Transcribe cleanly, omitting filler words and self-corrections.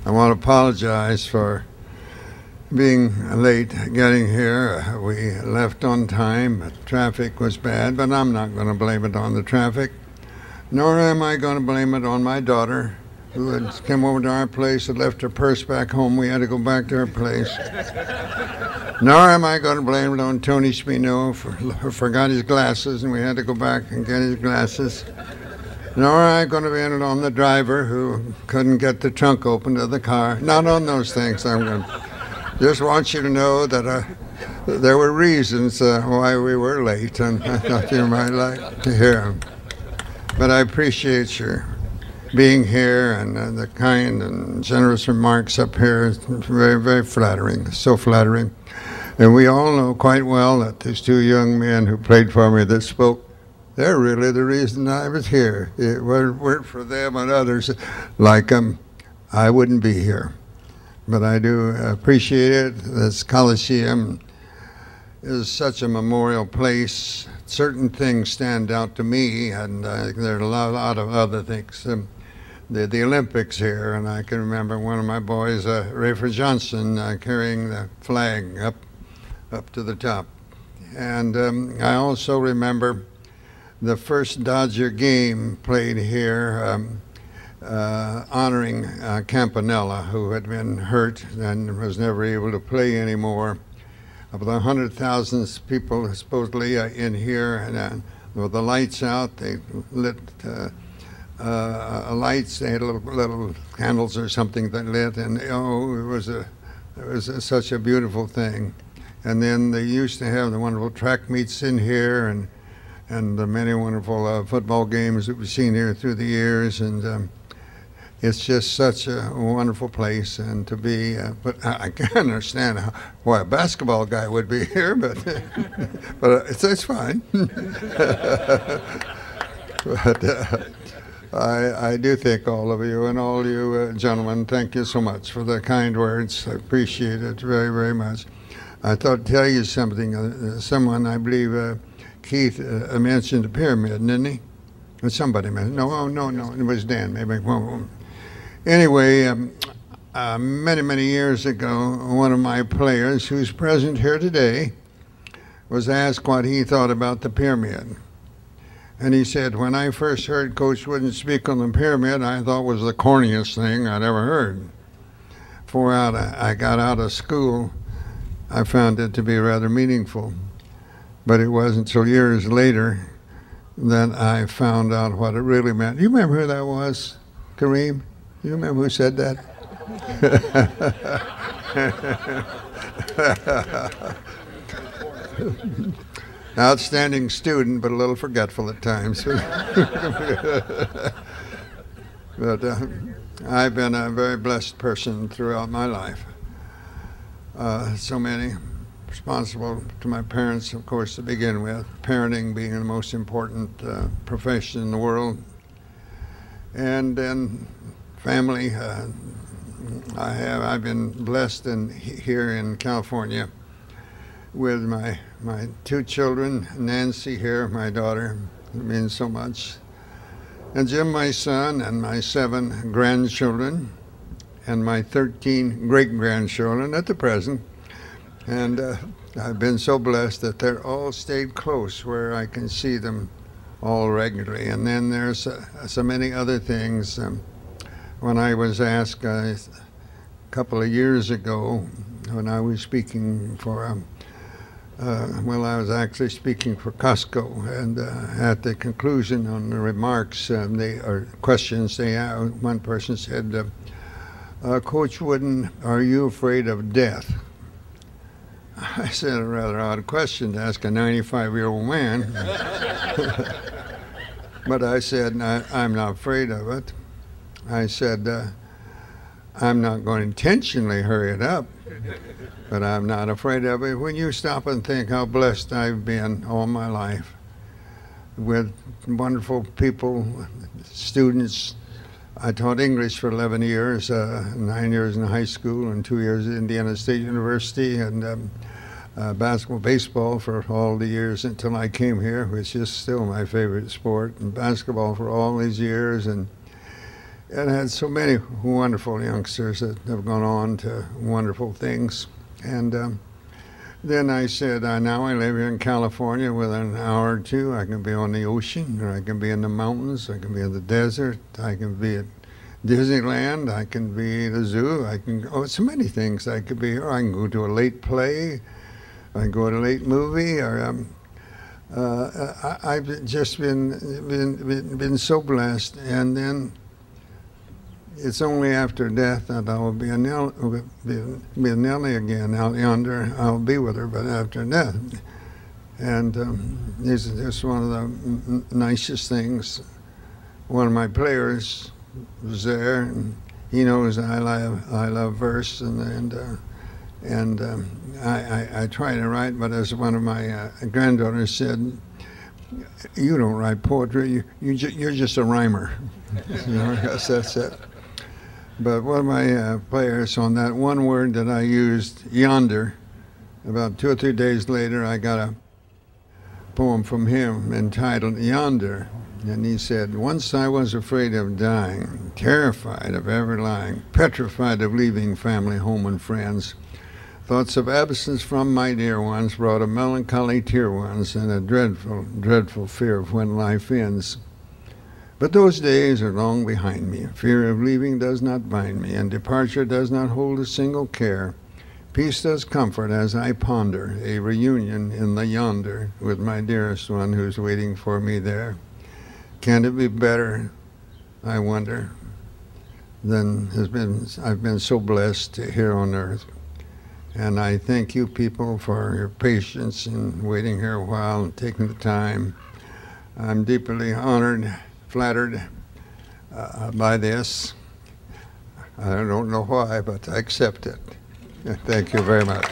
I want to apologize for being late getting here. We left on time. Traffic was bad, but I'm not going to blame it on the traffic, nor am I going to blame it on my daughter, who had come over to our place and left her purse back home. We had to go back to her place. Nor am I going to blame it on Tony Spino, who forgot his glasses, and we had to go back and get his glasses. Nor am I going to blame it on the driver who couldn't get the trunk open to the car. Not on those things. I'm going to just want you to know that there were reasons why we were late, and I thought you might like to hear them. But I appreciate your being here and the kind and generous remarks up here. It's very, very flattering, so flattering. And we all know quite well that these two young men who played for me that spoke, they're really the reason I was here. If it weren't for them and others like them, I wouldn't be here. But I do appreciate it. This Coliseum is such a memorial place. Certain things stand out to me, and there are a lot of other things. The Olympics here, and I can remember one of my boys, Rayford Johnson, carrying the flag up to the top. And I also remember the first Dodger game played here, honoring Campanella, who had been hurt and was never able to play anymore. Of the 100,000 people supposedly in here, and with the lights out, they lit lights. They had little candles or something that lit, and it was such a beautiful thing. And then they used to have the wonderful track meets in here, and the many wonderful football games that we've seen here through the years, and it's just such a wonderful place. And to be, but I can't understand why a basketball guy would be here, but but it's fine. But I do thank all of you, and all you gentlemen, thank you so much for the kind words. I appreciate it very, very much. I thought I'd tell you something. Someone, I believe, Keith mentioned the pyramid, didn't he? Or somebody mentioned. No, it was Dan, maybe. Anyway, many, many years ago, one of my players, who's present here today, was asked what he thought about the pyramid. And he said, when I first heard Coach Wooden speak on the pyramid, I thought it was the corniest thing I'd ever heard. Before I got out of school, I found it to be rather meaningful. But it wasn't until years later that I found out what it really meant. You remember who that was, KAREEM? You remember who said that? Outstanding student, but a little forgetful at times. But I've been a very blessed person throughout my life. So many, responsible to my parents, of course, to begin with, parenting being the most important profession in the world. And then family, I've been blessed here in California with my two children, Nancy here, my daughter, who means so much, and Jim, my son, and my 7 grandchildren, and my 13 great-grandchildren at the present. And I've been so blessed that they're all stayed close where I can see them all regularly. And then there's so many other things. When I was asked a couple of years ago, when I was speaking for I was actually speaking for Costco, and at the conclusion on the remarks or questions, one person said, Coach Wooden, are you afraid of death? I said, a rather odd question to ask a 95-year-old man. But I said, I'm not afraid of it. I said, I'm not going to intentionally hurry it up, but I'm not afraid of it. When you stop and think how blessed I've been all my life with wonderful people, students. I taught English for 11 years, 9 years in high school and 2 years at Indiana State University, and basketball, baseball for all the years until I came here, which is still my favorite sport, and basketball for all these years. And and had so many wonderful youngsters that have gone on to wonderful things. And then I said, now I live here in California. Within an hour or two, I can be on the ocean, or I can be in the mountains, I can be in the desert, I can be at Disneyland, I can be at a zoo, I can, so many things I could be, or I can go to a late play, I can go to a late movie, or I've just been so blessed. And then it's only after death that I will be a Nellie again out yonder. I'll be with her, but after death. And this is just one of the nicest things. One of my players was there, and he knows I love verse, and I try to write, but as one of my granddaughters said, "You don't write poetry. You're just a rhymer." You know, I guess that's it. But one of my players, on that one word that I used, yonder, about 2 or 3 days later, I got a poem from him entitled Yonder. And he said, "Once I was afraid of dying, terrified of ever lying, petrified of leaving family, home, and friends. Thoughts of absence from my dear ones brought a melancholy tear once, and a dreadful, dreadful fear of when life ends. But those days are long behind me. Fear of leaving does not bind me, and departure does not hold a single care. Peace does comfort as I ponder a reunion in the yonder with my dearest one who's waiting for me there. Can it be better, I wonder, than I've been so blessed here on earth? And I thank you people for your patience in waiting here a while and taking the time. I'm deeply honored, flattered by this. I don't know why, but I accept it. Thank you very much.